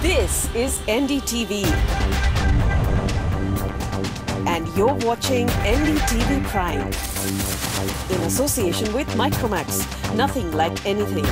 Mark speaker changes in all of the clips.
Speaker 1: This is NDTV. And you're watching NDTV Prime. In association with Micromax. Nothing like anything.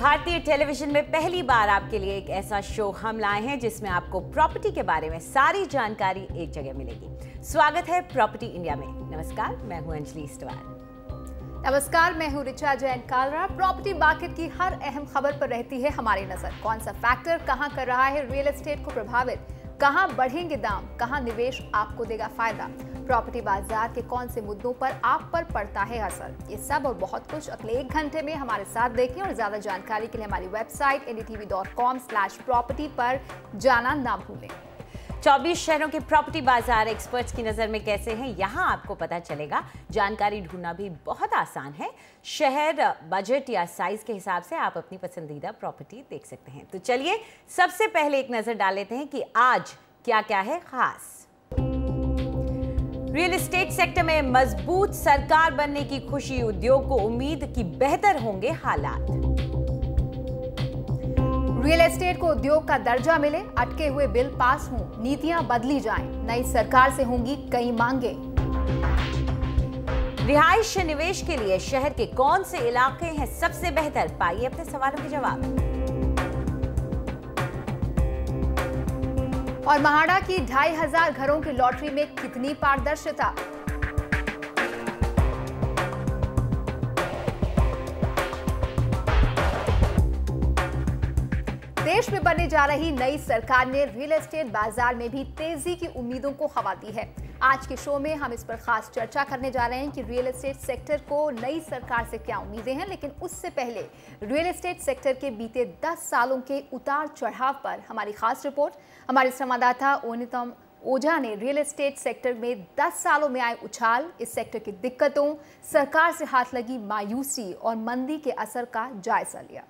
Speaker 2: भारतीय television में पहली बार आपके लिए एक ऐसा शो हम लाए हैं जिसमें आपको प्रॉपर्टी के बारे में सारी जानकारी एक जगह मिलेगी। स्वागत है प्रॉपर्टी इंडिया में। नमस्कार, मैं हूं अंजलि इस्टवाल।
Speaker 3: नमस्कार, मैं हूं रिचा जैन कालरा। प्रॉपर्टी मार्केट की हर अहम खबर पर रहती है हमारी नजर। कौन सा फैक्टर कहां कर रहा है रियल एस्टेट को प्रभावित, कहां बढ़ेंगे दाम, कहां निवेश आपको देगा फायदा, प्रॉपर्टी बाजार के कौन से मुद्दों पर आप पर पड़ता है असर, ये सब और बहुत कुछ अगले 1 घंटे में हमारे साथ देखें। और ज्यादा जानकारी के लिए हमारी वेबसाइट ndtv.com/property पर जाना ना भूलें।
Speaker 2: 24 शहरों के प्रॉपर्टी बाजार एक्सपर्ट्स की नजर में कैसे हैं, यहाँ आपको पता चलेगा। जानकारी ढूंढना भी बहुत आसान है। शहर, बजट या साइज के हिसाब से आप अपनी पसंदीदा प्रॉपर्टी देख सकते हैं। तो चलिए सबसे पहले एक नजर डाल लेते हैं कि आज क्या क्या है खास। रियल एस्टेट सेक्टर में मजबूत सरकार बनने की खुशी, उद्योग को उम्मीद की बेहतर होंगे हालात।
Speaker 3: रियल एस्टेट को उद्योग का दर्जा मिले, अटके हुए बिल पास हों, नीतियां बदली जाएं, नई सरकार से होंगी कई मांगे।
Speaker 2: रिहाइश निवेश के लिए शहर के कौन से इलाके हैं सबसे बेहतर, पाइए अपने सवालों के जवाब।
Speaker 3: और महाड़ा की 2500 घरों की लॉटरी में कितनी पारदर्शिता। देश में बनने जा रही नई सरकार ने रियल एस्टेट बाजार में भी तेजी की उम्मीदों को हवा दी है। आज के शो में हम इस पर खास चर्चा करने जा रहे हैं कि रियल एस्टेट सेक्टर को नई सरकार से क्या उम्मीदें हैं। लेकिन उससे पहले रियल एस्टेट सेक्टर के बीते 10 सालों के उतार चढ़ाव पर हमारी खास रिपोर्ट। हमारे संवाददाता ओनितम ओझा ने रियल एस्टेट सेक्टर में 10 सालों में आए उछाल, इस सेक्टर की दिक्कतों, सरकार से हाथ लगी मायूसी और मंदी के असर का जायजा लिया।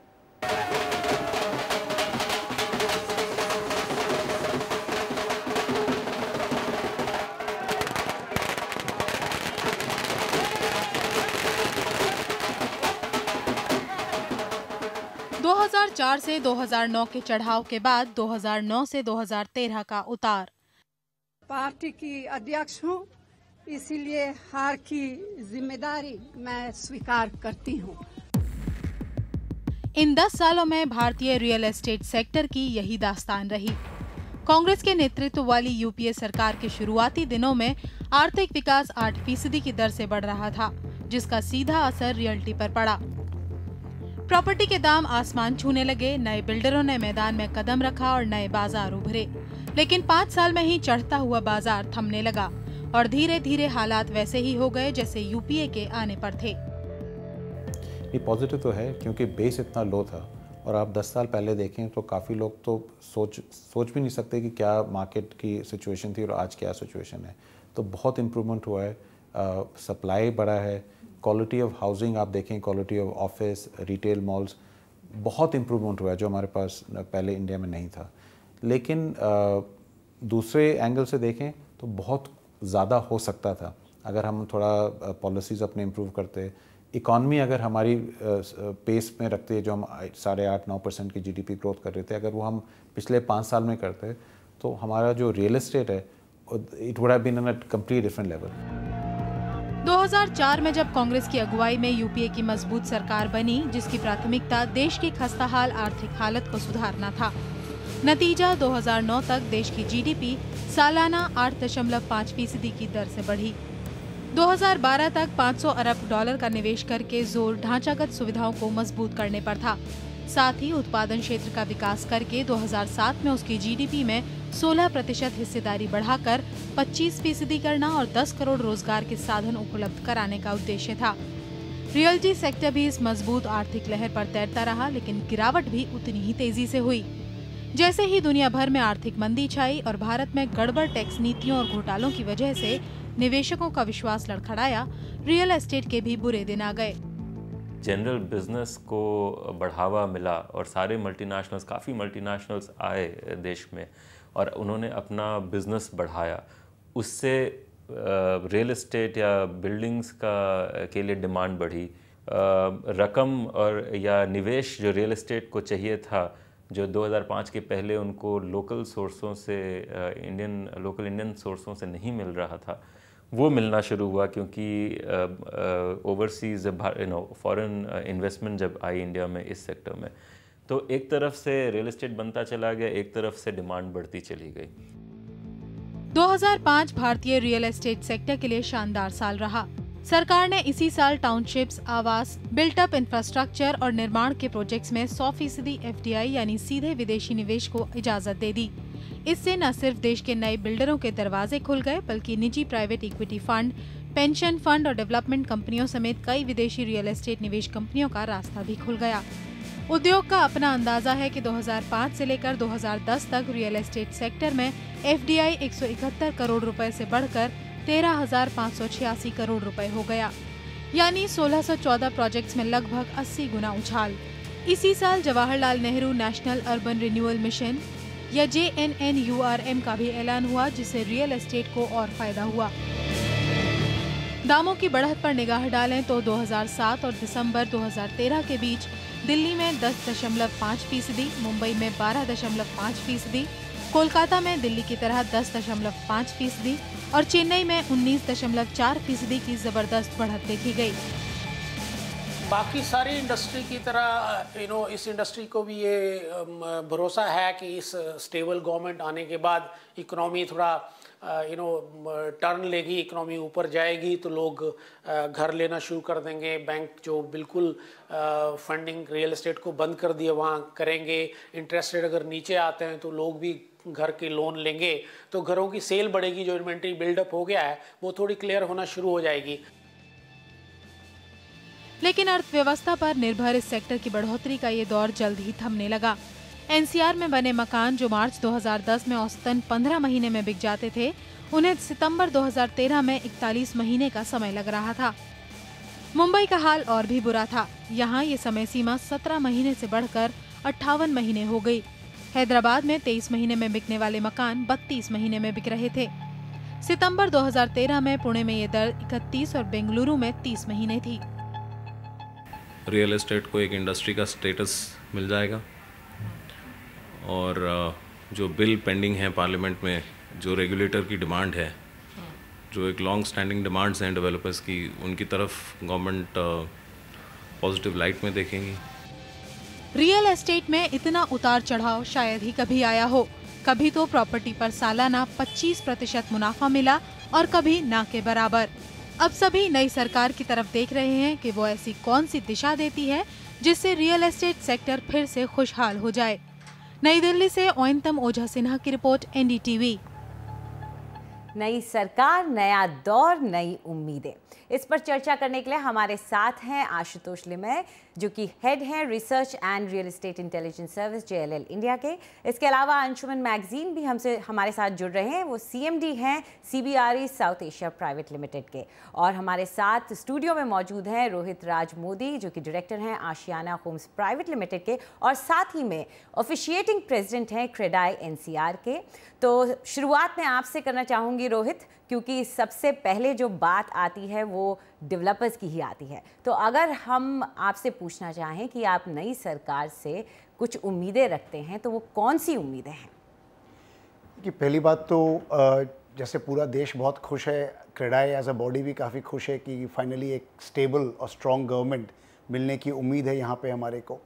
Speaker 4: 2004 से 2009 के चढ़ाव के बाद 2009 से 2013 का उतार।
Speaker 5: पार्टी की अध्यक्ष हूँ, इसीलिए हार की जिम्मेदारी मैं स्वीकार करती हूँ।
Speaker 4: इन 10 सालों में भारतीय रियल एस्टेट सेक्टर की यही दास्तान रही। कांग्रेस के नेतृत्व वाली यूपीए सरकार के शुरुआती दिनों में आर्थिक विकास 8% की दर से बढ़ रहा था, जिसका सीधा असर रियल्टी पर पड़ा। प्रॉपर्टी के दाम आसमान छूने लगे, नए बिल्डरों ने मैदान में कदम रखा और नए बाजार उभरे। लेकिन 5 साल में ही चढ़ता हुआ बाजार थमने लगा और धीरे धीरे हालात वैसे ही हो गए जैसे यूपीए के आने पर थे।
Speaker 6: ये पॉजिटिव तो है क्योंकि बेस इतना लो था और आप 10 साल पहले देखें तो काफ़ी लोग तो सोच भी नहीं सकते कि क्या मार्केट की सिचुएशन थी और आज क्या सिचुएशन है। तो बहुत इम्प्रूवमेंट हुआ है, सप्लाई बढ़ा है, क्वालिटी ऑफ हाउसिंग आप देखें, quality of office, retail malls, बहुत इम्प्रूवमेंट हुआ है जो हमारे पास पहले इंडिया में नहीं था। लेकिन दूसरे एंगल से देखें तो बहुत ज़्यादा हो सकता था अगर हम थोड़ा पॉलिसीज़ अपने इम्प्रूव करते, इकॉनमी अगर हमारी पेस में रखते जो हम 8.5-9% की जीडीपी ग्रोथ कर रहे थे, अगर वो हम पिछले 5 साल में करते तो हमारा जो रियल एस्टेट है it would have been on a complete different level.
Speaker 4: 2004 में जब कांग्रेस की अगुवाई में यूपीए की मजबूत सरकार बनी, जिसकी प्राथमिकता देश की खस्ताहाल आर्थिक हालत को सुधारना था। नतीजा 2009 तक देश की जीडीपी सालाना 8.5% की दर से बढ़ी। 2012 तक 500 अरब डॉलर का निवेश करके जोर ढांचागत सुविधाओं को मजबूत करने पर था। साथ ही उत्पादन क्षेत्र का विकास करके 2007 में उसकी जीडीपी में 16% हिस्सेदारी बढ़ाकर 25% करना और 10 करोड़ रोजगार के साधन उपलब्ध कराने का उद्देश्य था। रियल्टी सेक्टर भी इस मजबूत आर्थिक लहर पर तैरता रहा, लेकिन गिरावट भी उतनी ही तेजी से हुई। जैसे ही दुनिया भर में आर्थिक मंदी छाई और भारत में गड़बड़ टैक्स नीतियों और घोटालों की वजह से निवेशकों का विश्वास लड़खड़ाया, रियल एस्टेट के भी बुरे दिन आ गए।
Speaker 7: जनरल बिजनेस को बढ़ावा मिला और सारे मल्टीनेशनल्स, काफ़ी मल्टीनेशनल्स आए देश में और उन्होंने अपना बिजनेस बढ़ाया। उससे रियल एस्टेट या बिल्डिंग्स के लिए डिमांड बढ़ी। रकम और या निवेश जो रियल एस्टेट को चाहिए था, जो 2005 के पहले उनको लोकल सोर्सों से, लोकल इंडियन सोर्सों से नहीं मिल रहा था, वो मिलना शुरू हुआ क्योंकि ओवरसीज़ फॉरेन इन्वेस्टमेंट जब आई इंडिया में इस सेक्टर में, तो एक तरफ से रियल एस्टेट बनता चला गया, एक तरफ से डिमांड बढ़ती चली गई।
Speaker 4: 2005 भारतीय रियल एस्टेट सेक्टर के लिए शानदार साल रहा। सरकार ने इसी साल टाउनशिप्स, आवास, बिल्ट अप इंफ्रास्ट्रक्चर और निर्माण के प्रोजेक्ट्स में 100% FDI यानी सीधे विदेशी निवेश को इजाजत दे दी। इससे न सिर्फ देश के नए बिल्डरों के दरवाजे खुल गए, बल्कि निजी private equity fund, pension fund और डेवलपमेंट कंपनियों समेत कई विदेशी रियल एस्टेट निवेश कंपनियों का रास्ता भी खुल गया। उद्योग का अपना अंदाजा है कि 2005 से लेकर 2010 तक रियल एस्टेट सेक्टर में FDI 171 करोड़ रुपए से बढ़कर 13,586 करोड़ रुपए हो गया, यानी 1614 प्रोजेक्ट्स में लगभग 80 गुना उछाल। इसी साल Jawaharlal Nehru national urban renewal mission या JNNURM का भी ऐलान हुआ, जिससे रियल एस्टेट को और फायदा हुआ। दामों की बढ़त पर निगाह डालें तो 2007 और दिसंबर 2013 के बीच दिल्ली में 10.5%, मुंबई में 12.5%, कोलकाता में दिल्ली की तरह 10.5% और चेन्नई में 19.4% की जबरदस्त बढ़त देखी गई।
Speaker 8: बाकी सारी इंडस्ट्री की तरह इस इंडस्ट्री को भी ये भरोसा है कि इस स्टेबल गवर्नमेंट आने के बाद इकोनॉमी थोड़ा टर्न लेगी, इकोनॉमी ऊपर जाएगी तो लोग घर लेना शुरू कर देंगे। बैंक जो बिल्कुल फंडिंग रियल एस्टेट को बंद कर दिए वहाँ करेंगे। इंटरेस्ट रेट अगर नीचे आते हैं तो लोग भी घर के लोन लेंगे, तो घरों की सेल बढ़ेगी। जो इन्वेंट्री बिल्डअप हो गया है वो थोड़ी क्लियर होना शुरू हो जाएगी।
Speaker 4: लेकिन अर्थव्यवस्था पर निर्भर इस सेक्टर की बढ़ोतरी का ये दौर जल्द ही थमने लगा। NCR में बने मकान जो मार्च 2010 में औसतन 15 महीने में बिक जाते थे, उन्हें सितंबर 2013 में 41 महीने का समय लग रहा था। मुंबई का हाल और भी बुरा था। यहाँ ये समय सीमा 17 महीने से बढ़कर 58 महीने हो गई। हैदराबाद में 23 महीने में बिकने वाले मकान 32 महीने में बिक रहे थे। सितंबर 2013 में पुणे में ये दर 31 और बेंगलुरु में 30 महीने थी।
Speaker 9: रियल एस्टेट को एक इंडस्ट्री का स्टेटस मिल जाएगा और जो बिल पेंडिंग है पार्लियामेंट में, जो रेगुलेटर की डिमांड है, जो एक लॉन्ग स्टैंडिंग डिमांड्स हैं डेवलपर्स की, उनकी तरफ गवर्नमेंट पॉजिटिव लाइट में देखेंगी।
Speaker 4: रियल एस्टेट में इतना उतार चढ़ाव शायद ही कभी आया हो। कभी तो प्रॉपर्टी पर सालाना 25% मुनाफा मिला और कभी ना के बराबर। अब सभी नई सरकार की तरफ देख रहे हैं कि वो ऐसी कौन सी दिशा देती है जिससे रियल एस्टेट सेक्टर फिर से खुशहाल हो जाए। नई दिल्ली से ओयंतम ओझा सिन्हा की रिपोर्ट, NDTV।
Speaker 2: नई सरकार, नया दौर, नई उम्मीदें, इस पर चर्चा करने के लिए हमारे साथ हैं आशुतोष लिमय, जो कि हेड हैं research and real estate intelligence service JLL India के। इसके अलावा अंशुमन मैगजीन भी हमारे साथ जुड़ रहे हैं। वो CMD हैं CBRE south Asia private limited के। और हमारे साथ स्टूडियो में मौजूद हैं रोहित राज मोदी, जो कि डायरेक्टर हैं आशियाना होम्स प्राइवेट लिमिटेड के, और साथ ही में ऑफिशिएटिंग प्रेसिडेंट हैं क्रेडाई NCR के। तो शुरुआत में आपसे करना चाहूँगी रोहित, क्योंकि सबसे पहले जो बात आती है वो डेवलपर्स की ही आती है। तो अगर हम आपसे पूछना चाहें कि आप नई सरकार से कुछ उम्मीदें रखते हैं, तो वो कौन सी उम्मीदें हैं?
Speaker 10: कि पहली बात तो जैसे पूरा देश बहुत खुश है, क्रेडाई एज अ बॉडी भी काफ़ी खुश है कि फाइनली एक स्टेबल और स्ट्रॉन्ग गवर्नमेंट मिलने की उम्मीद है यहाँ पे हमारे को।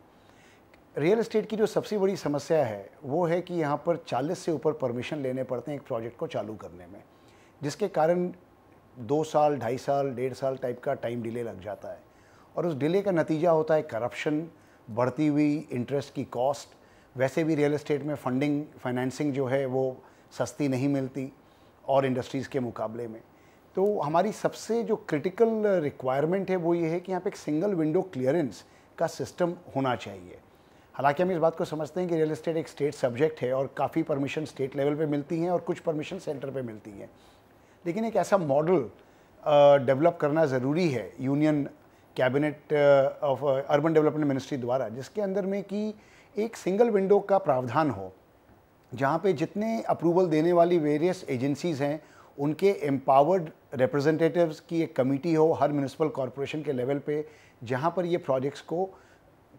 Speaker 10: रियल एस्टेट की जो सबसे बड़ी समस्या है वो है कि यहाँ पर 40 से ऊपर परमिशन लेने पड़ते हैं एक प्रोजेक्ट को चालू करने में, जिसके कारण 2 साल, 2.5 साल, 1.5 साल टाइप का टाइम डिले लग जाता है। और उस डिले का नतीजा होता है करप्शन, बढ़ती हुई इंटरेस्ट की कॉस्ट। वैसे भी रियल एस्टेट में फंडिंग, फाइनेंसिंग जो है वो सस्ती नहीं मिलती और इंडस्ट्रीज़ के मुकाबले में। तो हमारी सबसे जो क्रिटिकल रिक्वायरमेंट है वो ये है कि यहाँ पे एक सिंगल विंडो क्लियरेंस का सिस्टम होना चाहिए। हालांकि हम इस बात को समझते हैं कि रियल एस्टेट एक स्टेट सब्जेक्ट है और काफ़ी परमिशन स्टेट लेवल पे मिलती हैं और कुछ परमिशन सेंटर पे मिलती हैं, लेकिन एक ऐसा मॉडल डेवलप करना ज़रूरी है union cabinet of urban development ministry द्वारा, जिसके अंदर में कि एक सिंगल विंडो का प्रावधान हो, जहाँ पे जितने अप्रूवल देने वाली वेरियस एजेंसीज़ हैं उनके एम्पावर्ड रिप्रेजेंटेटिव्स की एक कमेटी हो हर म्यूनिसिपल कॉरपोरेशन के लेवल पे, जहाँ पर ये प्रोजेक्ट्स को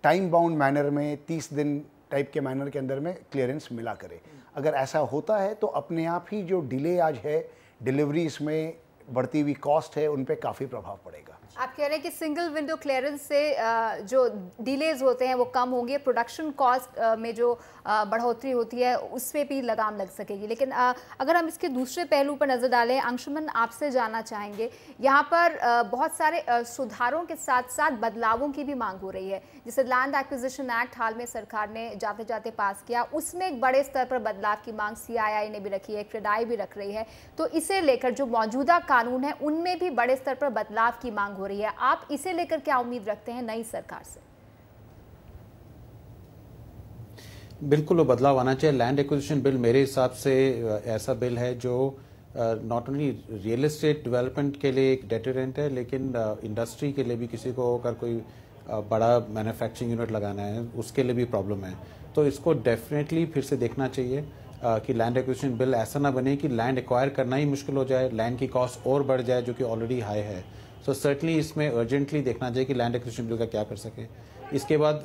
Speaker 10: टाइम बाउंड मैनर में 30 दिन टाइप के मैनर के अंदर में क्लियरेंस मिला करे। अगर ऐसा होता है तो अपने आप ही जो डिले आज है डिलीवरीज में, बढ़ती हुई कॉस्ट है, उन पे काफ़ी प्रभाव पड़ेगा।
Speaker 3: आप कह रहे हैं कि सिंगल विंडो क्लियरेंस से जो डिलेज होते हैं वो कम होंगे, प्रोडक्शन कॉस्ट में जो बढ़ोतरी होती है उस पर भी लगाम लग सकेगी। लेकिन अगर हम इसके दूसरे पहलू पर नज़र डालें, अंशुमन आपसे जानना चाहेंगे, यहाँ पर बहुत सारे सुधारों के साथ साथ बदलावों की भी मांग हो रही है। जैसे लैंड एक्विजिशन एक्ट हाल में सरकार ने जाते जाते पास किया, उसमें एक बड़े स्तर पर बदलाव की मांग CII ने भी रखी है, क्रेडाई भी रख रही है। तो इसे लेकर जो मौजूदा कानून है उनमें भी बड़े स्तर पर बदलाव की मांग हो रही है। आप इसे लेकर क्या उम्मीद रखते हैं नई सरकार से?
Speaker 6: बिल्कुल वो बदलाव आना चाहिए। लैंड एक्विजिशन बिल मेरे हिसाब से ऐसा बिल है जो not only real estate development के लिए एक डेटरेंट है, लेकिन इंडस्ट्री के लिए भी, किसी को अगर कोई बड़ा मैन्युफैक्चरिंग यूनिट लगाना है उसके लिए भी प्रॉब्लम है। तो इसको डेफिनेटली फिर से देखना चाहिए कि लैंड एक्विजिशन बिल ऐसा ना बने कि लैंड एक्वायर करना ही मुश्किल हो जाए, लैंड की कॉस्ट और बढ़ जाए जो कि ऑलरेडी हाई है। सो सर्टनली इसमें अर्जेंटली देखना चाहिए कि लैंड एक्विजिशन बिल का क्या कर सके। इसके बाद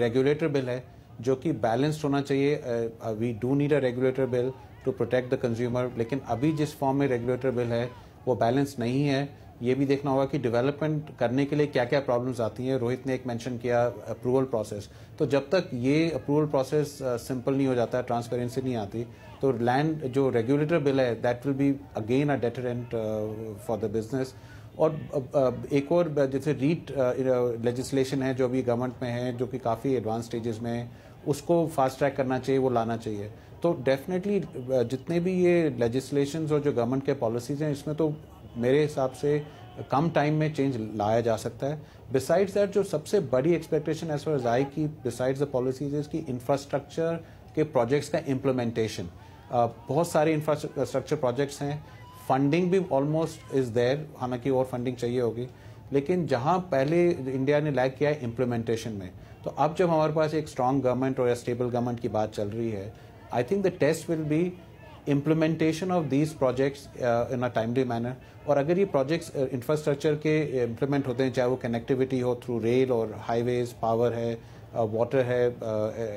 Speaker 6: रेगुलेटर बिल है जो कि बैलेंस्ड होना चाहिए। We do need a regulator bill to protect the consumer, लेकिन अभी जिस फॉर्म में रेगुलेटर बिल है वो बैलेंस नहीं है। ये भी देखना होगा कि डेवलपमेंट करने के लिए क्या क्या प्रॉब्लम्स आती हैं। रोहित ने एक मेंशन किया अप्रूवल प्रोसेस, तो जब तक ये अप्रूवल प्रोसेस सिंपल नहीं हो जाता, ट्रांसपेरेंसी नहीं आती, तो लैंड जो रेगुलेटर बिल है that will be again a deterrent for the business. और एक और जैसे रीट लेजिस्लेशन है जो अभी गवर्नमेंट में है, जो कि काफ़ी एडवांस स्टेजेस में है, उसको फास्ट ट्रैक करना चाहिए, वो लाना चाहिए। तो डेफिनेटली जितने भी ये लेजिस्लेशंस और जो गवर्नमेंट के पॉलिसीज़ हैं, इसमें तो मेरे हिसाब से कम टाइम में चेंज लाया जा सकता है। बिसाइड्स दैट जो सबसे बड़ी expectation as far as I key besides the policies is key infrastructure के प्रोजेक्ट्स का इम्प्लीमेंटेशन। बहुत सारे इंफ्रास्ट्रक्चर प्रोजेक्ट्स हैं, फंडिंग भी ऑलमोस्ट इज देयर, हालांकि और फंडिंग चाहिए होगी, लेकिन जहां पहले इंडिया ने लैग किया है इम्प्लीमेंटेशन में। तो अब जब हमारे पास एक स्ट्रॉन्ग गवर्नमेंट और स्टेबल गवर्नमेंट की बात चल रही है, I think the test will be implementation of these projects in a timely manner। और अगर ये प्रोजेक्ट्स इंफ्रास्ट्रक्चर के इम्प्लीमेंट होते हैं, चाहे वो कनेक्टिविटी हो थ्रू रेल और हाईवेज, पावर है, वाटर है,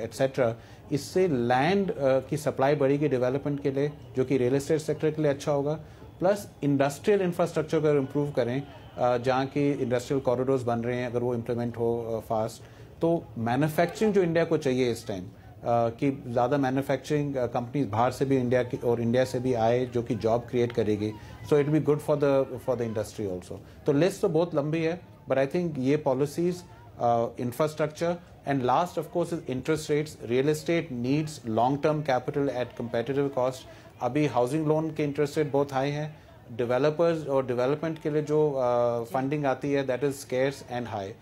Speaker 6: एट्सेट्रा, इससे लैंड की सप्लाई बढ़ेगी डेवलपमेंट के लिए, जो कि रियल एस्टेट सेक्टर के लिए अच्छा होगा। प्लस इंडस्ट्रियल इंफ्रास्ट्रक्चर को इम्प्रूव करें, जहाँ की इंडस्ट्रियल कॉरिडोर्स बन रहे हैं, अगर वो इम्प्लीमेंट हो फास्ट, तो मैन्युफैक्चरिंग जो इंडिया को चाहिए इस टाइम, कि ज़्यादा मैन्युफैक्चरिंग कंपनीज बाहर से भी इंडिया की और इंडिया से भी आए, जो कि जॉब क्रिएट करेगी। So it be good for the industry also. तो लिस्ट तो बहुत लंबी है, बट आई थिंक ये policies, infrastructure and last of course is interest rates. Real estate needs long term capital eight competitive cost. अभी housing loan के interest rate बहुत high हैं, डेवलपर्स और डेवलपमेंट के लिए जो फंडिंग आती है that is scarce and high.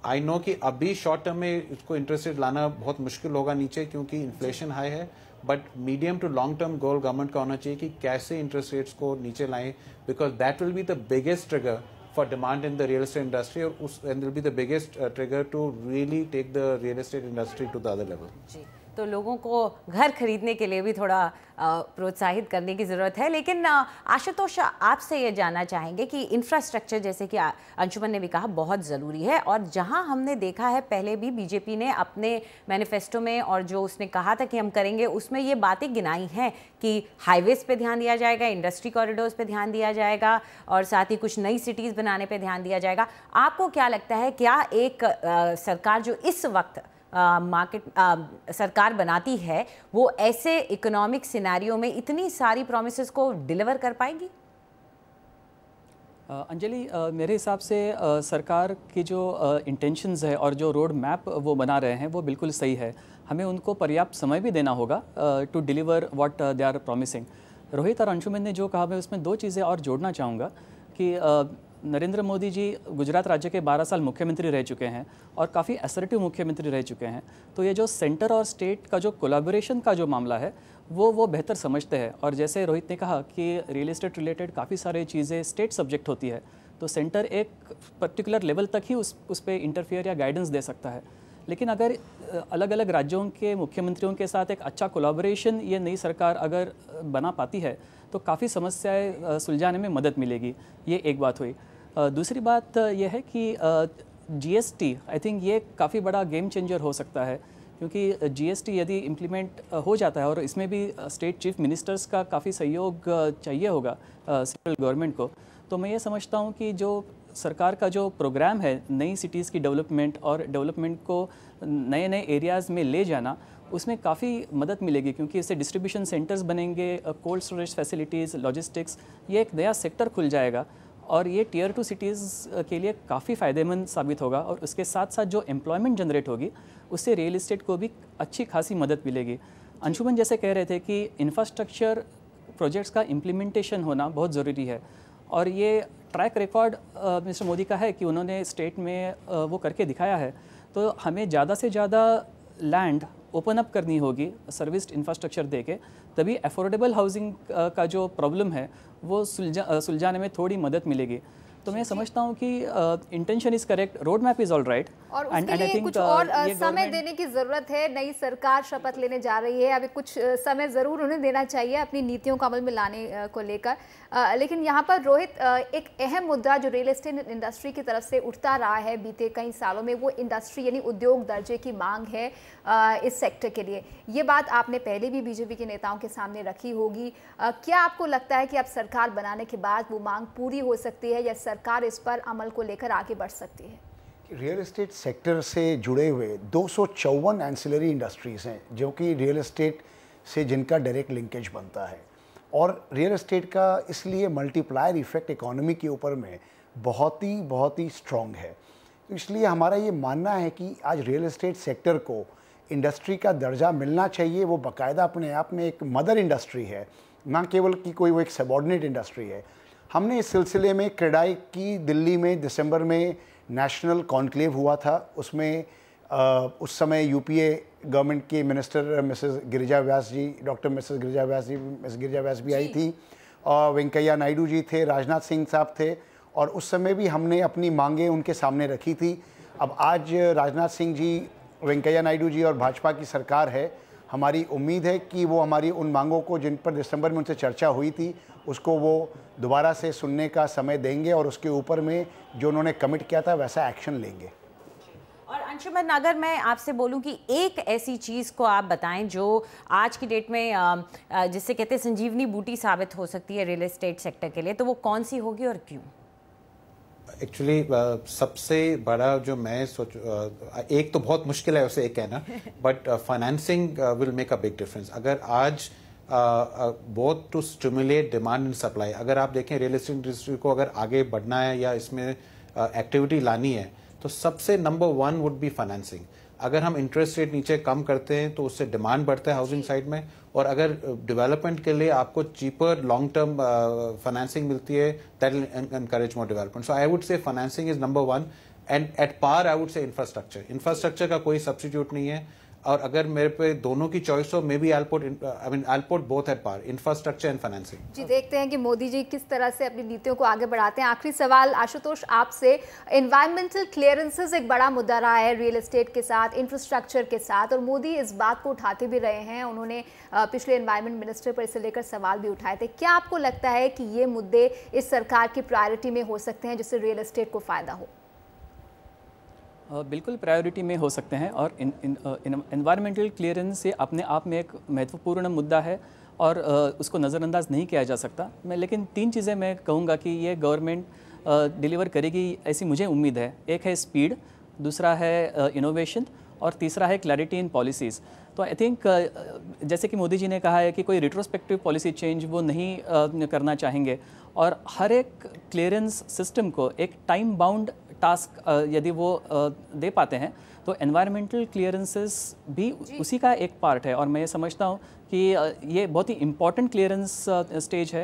Speaker 6: I know कि अभी शॉर्ट टर्म में इसको इंटरेस्ट रेट लाना बहुत मुश्किल होगा नीचे, क्योंकि इन्फ्लेशन हाई है, but medium to long term goal government का होना चाहिए कि कैसे इंटरेस्ट रेट्स को नीचे लाएं, because that will be the biggest trigger for demand in the real estate industry, और उस end will be the biggest trigger to really take the real estate industry to the other level.
Speaker 2: तो लोगों को घर खरीदने के लिए भी थोड़ा प्रोत्साहित करने की ज़रूरत है। लेकिन आशुतोष, आपसे ये जानना चाहेंगे कि इंफ्रास्ट्रक्चर, जैसे कि अंशुमन ने भी कहा, बहुत ज़रूरी है, और जहां हमने देखा है पहले भी बीजेपी ने अपने मैनिफेस्टो में और जो उसने कहा था कि हम करेंगे, उसमें ये बातें गिनाई हैं कि हाईवेज़ पे ध्यान दिया जाएगा, इंडस्ट्री कॉरिडोर्स पे ध्यान दिया जाएगा, और साथ ही कुछ नई सिटीज़ बनाने पर ध्यान दिया जाएगा। आपको क्या लगता है, क्या एक सरकार जो इस वक्त सरकार बनाती है, वो ऐसे इकोनॉमिक सिनेरियो में इतनी सारी प्रॉमिसेस को डिलीवर कर पाएगी?
Speaker 11: अंजलि, मेरे हिसाब से सरकार की जो इंटेंशंस है और जो रोड मैप वो बना रहे हैं वो बिल्कुल सही है। हमें उनको पर्याप्त समय भी देना होगा to deliver what they are promising. Rohit और अंशुमन ने जो कहा, मैं उसमें दो चीज़ें और जोड़ना चाहूँगा कि नरेंद्र मोदी जी गुजरात राज्य के 12 साल मुख्यमंत्री रह चुके हैं और काफ़ी असर्टिव मुख्यमंत्री रह चुके हैं। तो ये जो सेंटर और स्टेट का जो कोलैबोरेशन का जो मामला है, वो बेहतर समझते हैं। और जैसे रोहित ने कहा कि रियल एस्टेट रिलेटेड काफ़ी सारी चीज़ें स्टेट सब्जेक्ट होती है, तो सेंटर एक पर्टिकुलर लेवल तक ही उस पर इंटरफेयर या गाइडेंस दे सकता है। लेकिन अगर अलग अलग राज्यों के मुख्यमंत्रियों के साथ एक अच्छा कोलैबोरेशन ये नई सरकार अगर बना पाती है तो काफ़ी समस्याएं सुलझाने में मदद मिलेगी। ये एक बात हुई। दूसरी बात यह है कि जीएसटी, आई थिंक ये काफ़ी बड़ा गेम चेंजर हो सकता है, क्योंकि जीएसटी यदि इम्प्लीमेंट हो जाता है और इसमें भी स्टेट चीफ मिनिस्टर्स का काफ़ी सहयोग चाहिए होगा सेंट्रल गवर्नमेंट को, तो मैं ये समझता हूँ कि जो सरकार का जो प्रोग्राम है नई सिटीज़ की डेवलपमेंट और डेवलपमेंट को नए नए एरियाज़ में ले जाना, उसमें काफ़ी मदद मिलेगी, क्योंकि इससे डिस्ट्रीब्यूशन सेंटर्स बनेंगे, कोल्ड स्टोरेज फैसिलिटीज़, लॉजिस्टिक्स, ये एक नया सेक्टर खुल जाएगा और ये टियर 2 सिटीज़ के लिए काफ़ी फ़ायदेमंद साबित होगा। और उसके साथ साथ जो एम्प्लॉयमेंट जनरेट होगी उससे रियल इस्टेट को भी अच्छी खासी मदद मिलेगी। अंशुमन जैसे कह रहे थे कि इंफ्रास्ट्रक्चर प्रोजेक्ट्स का इम्प्लीमेंटेशन होना बहुत ज़रूरी है, और ये ट्रैक रिकॉर्ड मिस्टर मोदी का है कि उन्होंने स्टेट में वो करके दिखाया है। तो हमें ज़्यादा से ज़्यादा लैंड ओपन अप करनी होगी सर्विस्ड इंफ्रास्ट्रक्चर देके, तभी अफोर्डेबल हाउसिंग का जो प्रॉब्लम है वो सुलझाने में थोड़ी मदद मिलेगी। तो मैं समझता हूँ कि intention is correct, road map is all right,
Speaker 3: और उसके लिए कुछ और समय देने की जरूरत है। नई सरकार शपथ लेने जा रही है, अभी कुछ समय जरूर उन्हें देना चाहिए अपनी नीतियों को अमल में लाने को लेकर। लेकिन यहाँ पर रोहित, एक अहम मुद्दा जो रियल एस्टेट इंडस्ट्री की तरफ से उठता रहा है बीते कई सालों में, वो इंडस्ट्री यानी उद्योग दर्जे की मांग है इस सेक्टर के लिए। ये बात आपने पहले भी बीजेपी के नेताओं के सामने रखी होगी। क्या आपको लगता है कि अब सरकार बनाने के बाद वो मांग पूरी हो सकती है या सरकार इस पर अमल को लेकर आगे बढ़ सकती है?
Speaker 10: रियल एस्टेट सेक्टर से जुड़े हुए 254 एंसिलरी इंडस्ट्रीज़ हैं जो कि रियल एस्टेट से जिनका डायरेक्ट लिंकेज बनता है, और रियल एस्टेट का इसलिए मल्टीप्लायर इफेक्ट इकोनॉमी के ऊपर में बहुत ही स्ट्रॉन्ग है। तो इसलिए हमारा ये मानना है कि आज रियल एस्टेट सेक्टर को इंडस्ट्री का दर्जा मिलना चाहिए। वो बाकायदा अपने आप में एक मदर इंडस्ट्री है, ना केवल कि कोई वो एक सबॉर्डिनेट इंडस्ट्री है। हमने इस सिलसिले में क्रेडाई की दिल्ली में दिसंबर में नेशनल कॉन्क्लेव हुआ था, उसमें उस समय यूपीए गवर्नमेंट के मिनिस्टर मिसेस गिरिजा व्यास जी, डॉक्टर मिसेस गिरिजा व्यास भी आई थी, और वेंकैया नायडू जी थे, राजनाथ सिंह साहब थे, और उस समय भी हमने अपनी मांगें उनके सामने रखी थी। अब आज राजनाथ सिंह जी, वेंकैया नायडू जी और भाजपा की सरकार है, हमारी उम्मीद है कि वो हमारी उन मांगों को जिन पर दिसंबर में उनसे चर्चा हुई थी उसको वो दोबारा से सुनने का समय देंगे और उसके ऊपर में जो उन्होंने कमिट किया था वैसा एक्शन लेंगे।
Speaker 2: और अंशुमन, अगर मैं आपसे बोलूं कि एक ऐसी चीज़ को आप बताएं जो आज की डेट में जिससे कहते हैं संजीवनी बूटी साबित हो सकती है रियल एस्टेट सेक्टर के लिए, तो वो कौन सी होगी और क्यों?
Speaker 6: एक्चुअली सबसे बड़ा जो मैं सोच, एक तो बहुत मुश्किल है उसे एक कहना, but financing will make a big difference. अगर आज both to stimulate demand and supply, अगर आप देखें रियल एस्टेट इंडस्ट्री को अगर आगे बढ़ना है या इसमें एक्टिविटी लानी है तो सबसे नंबर 1 वुड बी फाइनेंसिंग। अगर हम इंटरेस्ट रेट नीचे कम करते हैं तो उससे डिमांड बढ़ता है हाउसिंग साइड में, और अगर डेवलपमेंट के लिए आपको चीपर लॉन्ग टर्म फाइनेंसिंग मिलती है, that will encourage more development. So I would say financing is number 1, and at par I would say infrastructure का कोई सब्स्टिट्यूट नहीं है। और अगर मेरे पे दोनों की चॉइस हो, maybe I will put both at par, infrastructure and financing.
Speaker 3: जी, देखते हैं कि मोदी जी किस तरह से अपनी नीतियों को आगे बढ़ाते हैं। आखिरी सवाल आशुतोष आपसे, एनवायरमेंटल क्लियरेंसेस एक बड़ा मुद्दा रहा है रियल एस्टेट के साथ, इंफ्रास्ट्रक्चर के साथ, और मोदी इस बात को उठाते भी रहे हैं। उन्होंने पिछले एनवायरमेंट मिनिस्टर पर इसे लेकर सवाल भी उठाए थे। क्या आपको लगता है कि ये मुद्दे इस सरकार की प्रायोरिटी में हो सकते हैं जिससे रियल एस्टेट को फायदा हो?
Speaker 11: बिल्कुल प्रायोरिटी में हो सकते हैं, और एनवायरमेंटल क्लियरेंस ये अपने आप में एक महत्वपूर्ण मुद्दा है और उसको नज़रअंदाज नहीं किया जा सकता। मैं लेकिन 3 चीज़ें मैं कहूँगा कि ये गवर्नमेंट डिलीवर करेगी ऐसी मुझे उम्मीद है। एक है स्पीड, दूसरा है इनोवेशन, और तीसरा है क्लैरिटी इन पॉलिसीज़। तो आई थिंक जैसे कि मोदी जी ने कहा है कि कोई रिट्रोस्पेक्टिव पॉलिसी चेंज वो नहीं करना चाहेंगे, और हर एक क्लियरेंस सिस्टम को एक टाइम बाउंड टास्क यदि वो दे पाते हैं तो एनवायरमेंटल क्लियरेंसेस भी उसी का एक पार्ट है। और मैं ये समझता हूँ कि ये बहुत ही इम्पॉर्टेंट क्लियरेंस स्टेज है।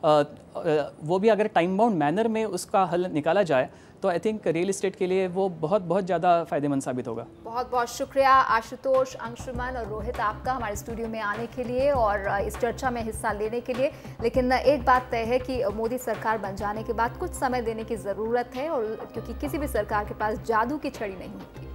Speaker 11: वो भी अगर टाइम बाउंड मैनर में उसका हल निकाला जाए तो आई थिंक रियल इस्टेट के लिए वो बहुत ज़्यादा फ़ायदेमंद साबित होगा।
Speaker 3: बहुत बहुत शुक्रिया आशुतोष, अंशुमन और रोहित आपका हमारे स्टूडियो में आने के लिए और इस चर्चा में हिस्सा लेने के लिए। लेकिन एक बात तय है कि मोदी सरकार बन जाने के बाद कुछ समय देने की ज़रूरत है, और क्योंकि किसी भी सरकार के पास जादू की छड़ी नहीं होती।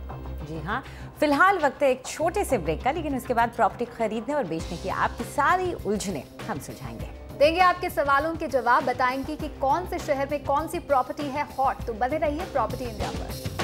Speaker 2: जी हाँ, फिलहाल वक्त है एक छोटे से ब्रेक का, लेकिन उसके बाद प्रॉपर्टी खरीदने और बेचने की आपकी सारी उलझने हम सुलझाएंगे,
Speaker 3: देंगे आपके सवालों के जवाब, बताएंगे कि कौन से शहर में कौन सी प्रॉपर्टी है हॉट। तो बने रहिए प्रॉपर्टी इंडिया पर।